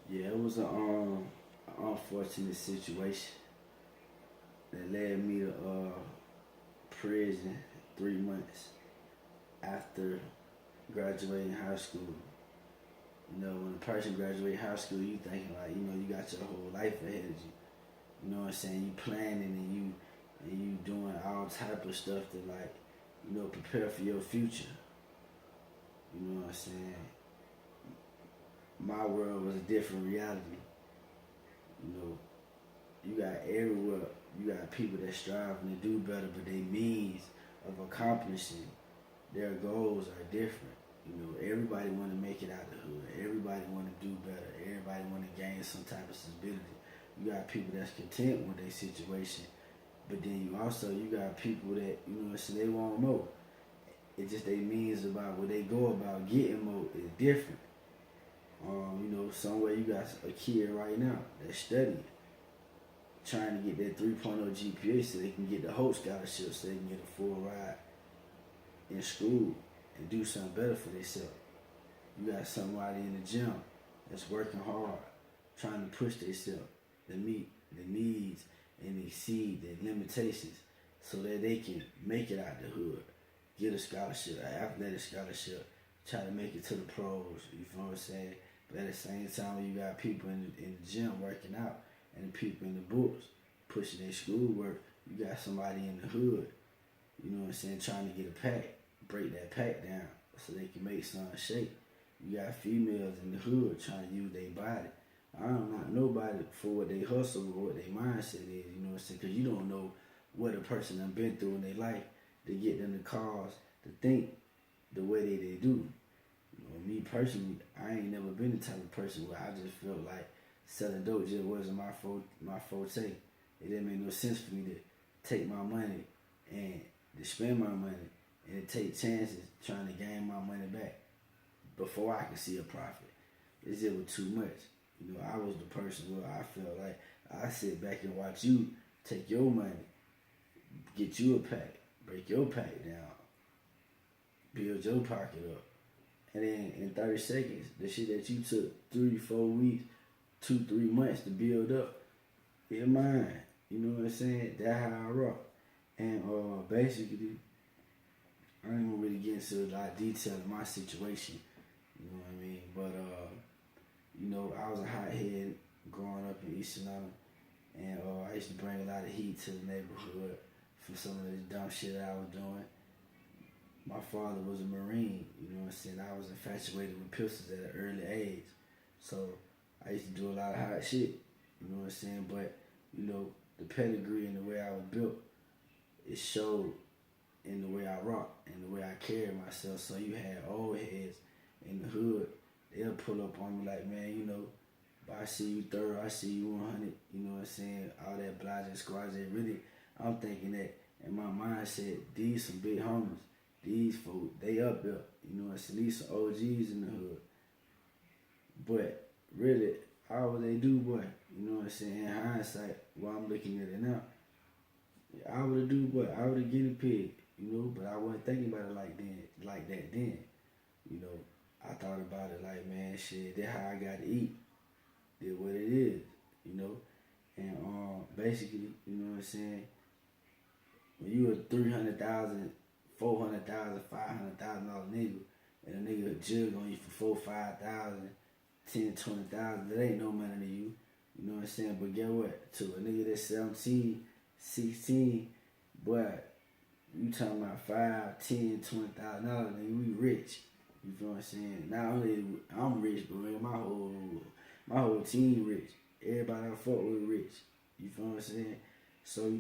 Yeah, it was an unfortunate situation that led me to prison 3 months after graduating high school. You know, when a person graduates high school, you thinking like, you got your whole life ahead of you. You know what I'm saying? You planning and you doing all type of stuff to like, prepare for your future. You know what I'm saying? My world was a different reality. You know, you got everywhere. You got people that striving to do better, but their means of accomplishing their goals are different. You know, everybody want to make it out the hood. Everybody want to do better. Everybody want to gain some type of stability. You got people that's content with their situation, but then you got people that so they want more. It's just their means about what they go about getting more is different. Somewhere you got a kid right now that's studying, trying to get that 3.0 GPA so they can get the Hope Scholarship so they can get a full ride in school and do something better for themselves. You got somebody in the gym that's working hard, trying to push themselves to meet the needs and exceed the limitations so that they can make it out the hood, get a scholarship, an athletic scholarship, try to make it to the pros, you feel what I'm saying? But at the same time, you got people in the gym working out and people in the books pushing their schoolwork. You got somebody in the hood, you know what I'm saying, trying to get a pack, break that pack down so they can make something shake. You got females in the hood trying to use their body. I don't knock nobody for what they hustle or what their mindset is, you know what I'm saying? Because you don't know what a person done been through in their life to get them to cause to think the way they do. Me personally, I ain't never been the type of person where I just felt like selling dope just wasn't my forte. It didn't make no sense for me to take my money and to spend my money and to take chances trying to gain my money back before I could see a profit. It just was too much. I was the person where I felt like I sit back and watch you take your money, get you a pack, break your pack down, build your pocket up. And then in 30 seconds, the shit that you took 3, 4 weeks, 2, 3 months to build up, it's mine. You know what I'm saying? That's how I rock. And basically, I ain't gonna really get into a lot of detail of my situation. You know what I mean? But I was a hothead growing up in East Atlanta, and I used to bring a lot of heat to the neighborhood for some of this dumb shit that I was doing. My father was a Marine, you know what I'm saying? I was infatuated with pistols at an early age. So I used to do a lot of hot shit, you know what I'm saying? But, the pedigree and the way I was built, it showed in the way I rock and the way I carry myself. So you had old heads in the hood, they'll pull up on me like, man, I see you thorough, I see you 100, you know what I'm saying? All that blase squads, really, I'm thinking that in my mindset, these some big homies. These folks, they up there, you know what I'm saying? These some OGs in the hood. But really, how would they do what? You know what I'm saying? In hindsight, while I'm looking at it now, I would have do what? I would have guinea pig, but I wasn't thinking about it like that then. I thought about it like, man, shit, that's how I got to eat. That's what it is, And basically, you know what I'm saying? When you a 300,000 $400,000, $500,000 nigga, and a nigga jug on you for 4, 5,000, 10, 20,000, that ain't no money to you. You know what I'm saying? But get what? To a nigga that's 17, 16, boy, you talking about 5, 10, 20,000 dollars, nigga, we rich. You feel what I'm saying? Not only I'm rich, but nigga, my whole team rich. Everybody I fuck with rich. You feel what I'm saying? So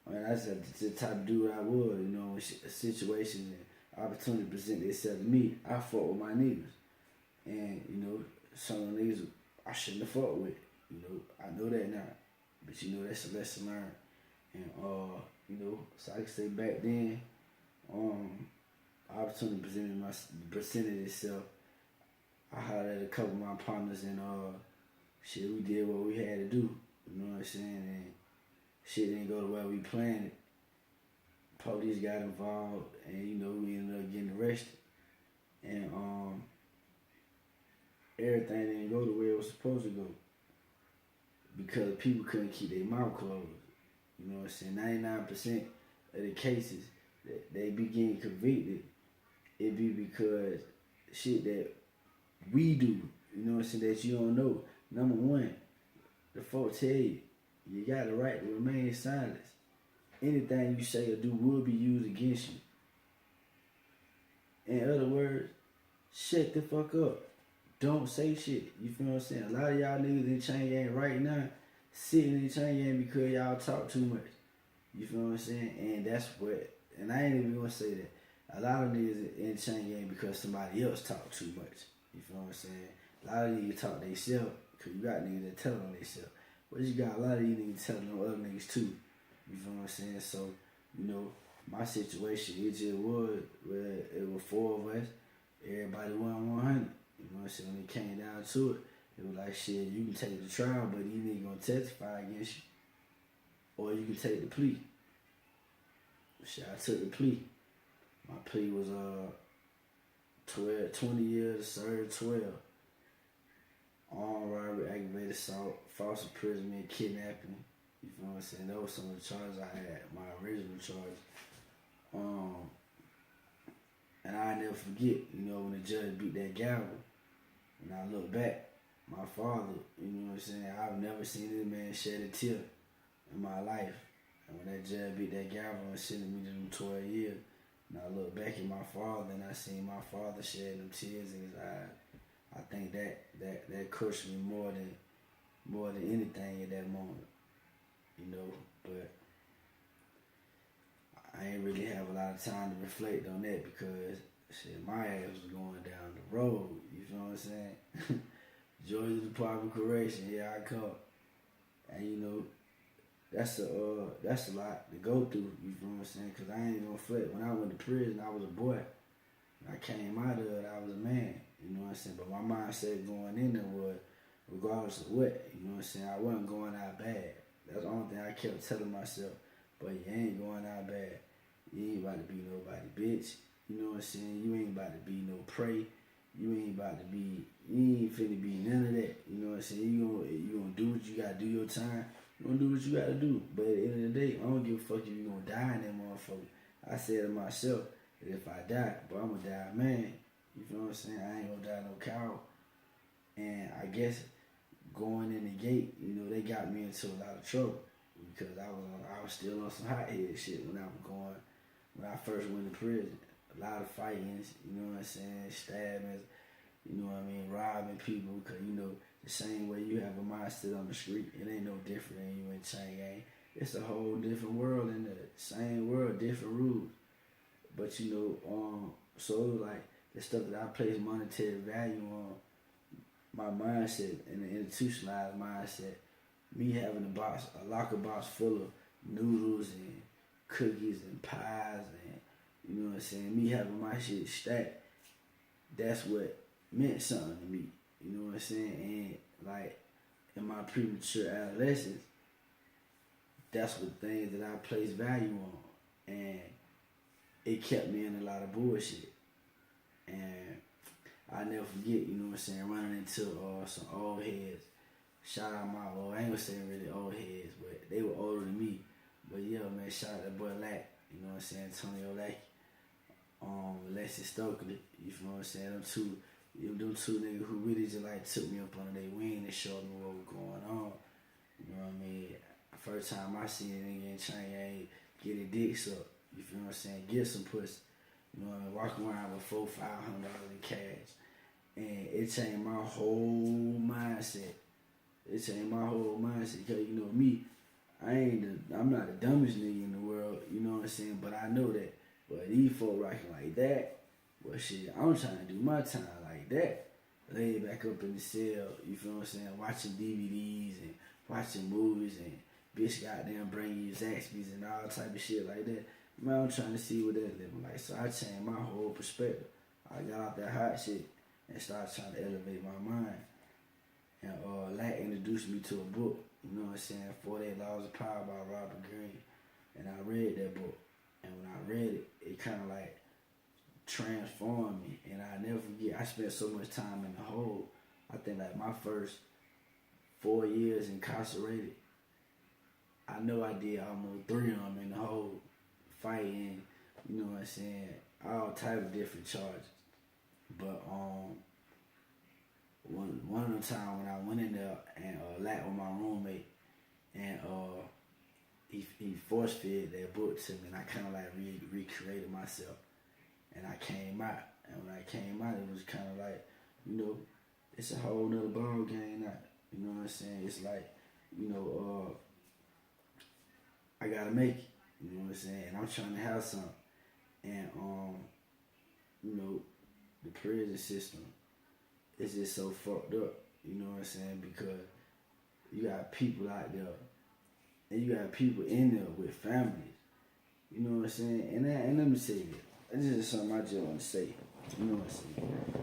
that's the type of dude I was, when a situation and opportunity present itself to me, I fought with my niggas. And, some of the niggas I shouldn't have fought with. I know that now. But, that's a lesson learned. And, so I can say back then, opportunity presented itself. I hollered at a couple of my partners and, we did what we had to do. You know what I'm saying? And shit didn't go the way we planned it. Police got involved, and we ended up getting arrested. And everything didn't go the way it was supposed to go because people couldn't keep their mouth closed. You know what I'm saying? 99% of the cases that they be getting convicted, it be because shit that we do, you know what I'm saying, that you don't know. Number one, the folks tell you, you got the right to remain silent. Anything you say or do will be used against you. In other words, shut the fuck up. Don't say shit. You feel what I'm saying? A lot of y'all niggas in chain gang right now sitting in chain gang because y'all talk too much. You feel what I'm saying? And that's what, and I ain't even gonna say that. A lot of niggas in chain gang because somebody else talk too much. You feel what I'm saying? A lot of niggas talk themselves because you got niggas that tell on themselves. But you got a lot of these niggas telling on other niggas too. You feel what I'm saying? So, you know, my situation, it just was where it was four of us. Everybody won 100. You know what I'm saying? When it came down to it, it was like, shit, you can take the trial, but these niggas gonna testify against you. Or you can take the plea. Shit, I took the plea. My plea was 20 years, served 12. Armed robbery, aggravated assault, false imprisonment, kidnapping. You feel what I'm saying? Those were some of the charges I had, my original charges. And I never forget, you know, when the judge beat that gavel, and I look back, my father, you know what I'm saying, I've never seen this man shed a tear in my life. And when that judge beat that gavel and sentenced me to them 12 years, and I look back at my father and I seen my father shed them tears in his eyes, I think that crushed me more than anything at that moment, you know. But I ain't really have a lot of time to reflect on that because shit, my ass was going down the road. You feel what I'm saying? Georgia Department of Correction, here I come, and you know that's a lot to go through. You feel what I'm saying? Cause I ain't gonna flex. When I went to prison, I was a boy. When I came out of it, I was a man. You know what I'm saying? But my mindset going in there was, regardless of what, you know what I'm saying, I wasn't going out bad. That's the only thing I kept telling myself. But you ain't going out bad. You ain't about to be nobody bitch. You know what I'm saying? You ain't about to be no prey. You ain't finna be none of that. You know what I'm saying? You gonna do what you gotta do your time. You gonna do what you gotta do. But at the end of the day, I don't give a fuck if you gonna die in that motherfucker. I said to myself that if I die, but I'm gonna die a man. You feel what I'm saying? I ain't gonna die no cow. And I guess going in the gate, you know, they got me into a lot of trouble because I was still on some hot head shit when I first went to prison. A lot of fightings, you know what I'm saying, stabbings, you know what I mean, robbing people, because, you know, the same way you have a mindset on the street, it ain't no different than you in chain gang. It's a whole different world in the same world, different rules. But, you know, so it was like the stuff that I place monetary value on, my mindset and the institutionalized mindset, me having a locker box full of noodles and cookies and pies and, you know what I'm saying, me having my shit stacked, that's what meant something to me. You know what I'm saying? And like in my premature adolescence, that's what things that I placed value on. And it kept me in a lot of bullshit. And I never forget, you know what I'm saying, running into some old heads. Shout out my I ain't gonna say really old heads, but they were older than me. But yeah, man, shout out that boy Lack, you know what I'm saying, Antonio Lack, Alexis Stokely, you feel what I'm saying, them two niggas who really just like took me up under their wing and showed me what was going on. You know what I mean? First time I seen a nigga in China get his dicks up, you feel what I'm saying, get some pussy. You know what I mean? Walk around with $400-500 in cash. And it changed my whole mindset. Because, you know, me, I'm not the dumbest nigga in the world, you know what I'm saying? But I know that, but these folk rocking like that, well, shit, I'm trying to do my time like that. Lay back up in the cell, you feel what I'm saying? Watching DVDs and watching movies and bitch goddamn bring you Zaxby's and all type of shit like that. Man, I'm trying to see what that living like. So I changed my whole perspective. I got out that hot shit and started trying to elevate my mind. And Lack introduced me to a book, you know what I'm saying, 48 Laws of Power by Robert Greene. And I read that book. And when I read it, it kind of like transformed me. And I never forget, I spent so much time in the hole I think like my first 4 years incarcerated, I know I did almost 3 of them in the whole fighting, you know what I'm saying, all type of different charges. But one of the time when I went in there and lapped with my roommate, and he force fed that book to me, and I kind of like recreated myself, and I came out, and when I came out, it was kind of like, you know, it's a whole nother ball game now. You know what I'm saying? It's like, you know, I gotta make it. You know what I'm saying? And I'm trying to have something, and you know, the prison system is just so fucked up. You know what I'm saying? Because you got people out there, and you got people in there with families. You know what I'm saying? And let me say this. This is something I just want to say. You know what I'm saying?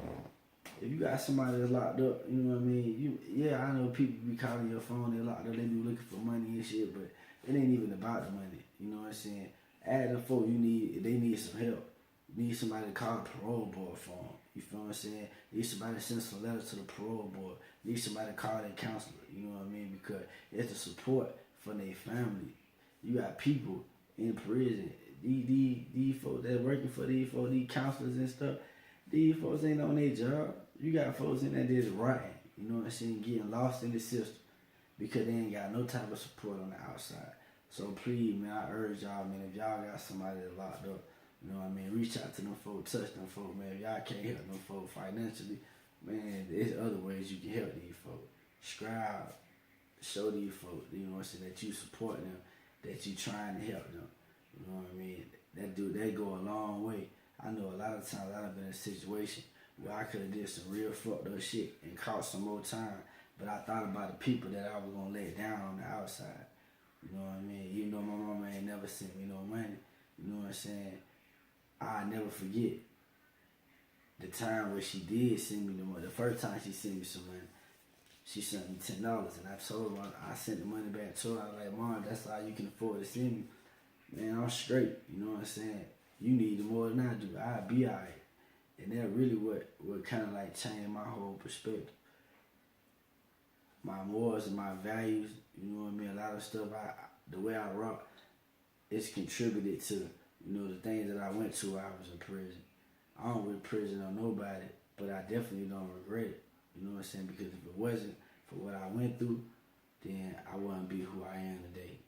If you got somebody that's locked up, you know what I mean? I know people be calling your phone, they're locked up, they be looking for money and shit, but it ain't even about the money. You know what I'm saying? Add them folk they need some help. You need somebody to call the parole board for them. You feel what I'm saying? You need somebody to send some letters to the parole board. You need somebody to call their counselor. You know what I mean? Because it's the support for their family. You got people in prison. These folks that working for these folks, these counselors and stuff, these folks ain't on their job. You got folks in there that's rotting. You know what I'm saying? Getting lost in the system because they ain't got no type of support on the outside. So please, man, I urge y'all, man, if y'all got somebody that's locked up, you know what I mean, reach out to them folks, touch them folks, man. If y'all can't help them folks financially, man, there's other ways you can help these folks. Scribe, show these folks, you know what I'm saying, that you support them, that you trying to help them. You know what I mean? That go a long way. I know a lot of times I've been in a situation where I could have did some real fucked up shit and caught some more time, but I thought about the people that I was gonna let down on the outside. You know what I mean? Even though my mama ain't never sent me no money, you know what I'm saying? I'll never forget the time where she did send me the money. The first time she sent me some money, she sent me $10, and I told her I sent the money back to her. I was like, Mom, that's all you can afford to send me. Man, I'm straight. You know what I'm saying? You need it more than I do. I'll be alright. And that really what kind of like changed my whole perspective. My morals and my values, you know what I mean? A lot of stuff, the way I rock, it's contributed to, you know, the things that I went to while I was in prison. I don't wish prison on nobody, but I definitely don't regret it. You know what I'm saying? Because if it wasn't for what I went through, then I wouldn't be who I am today.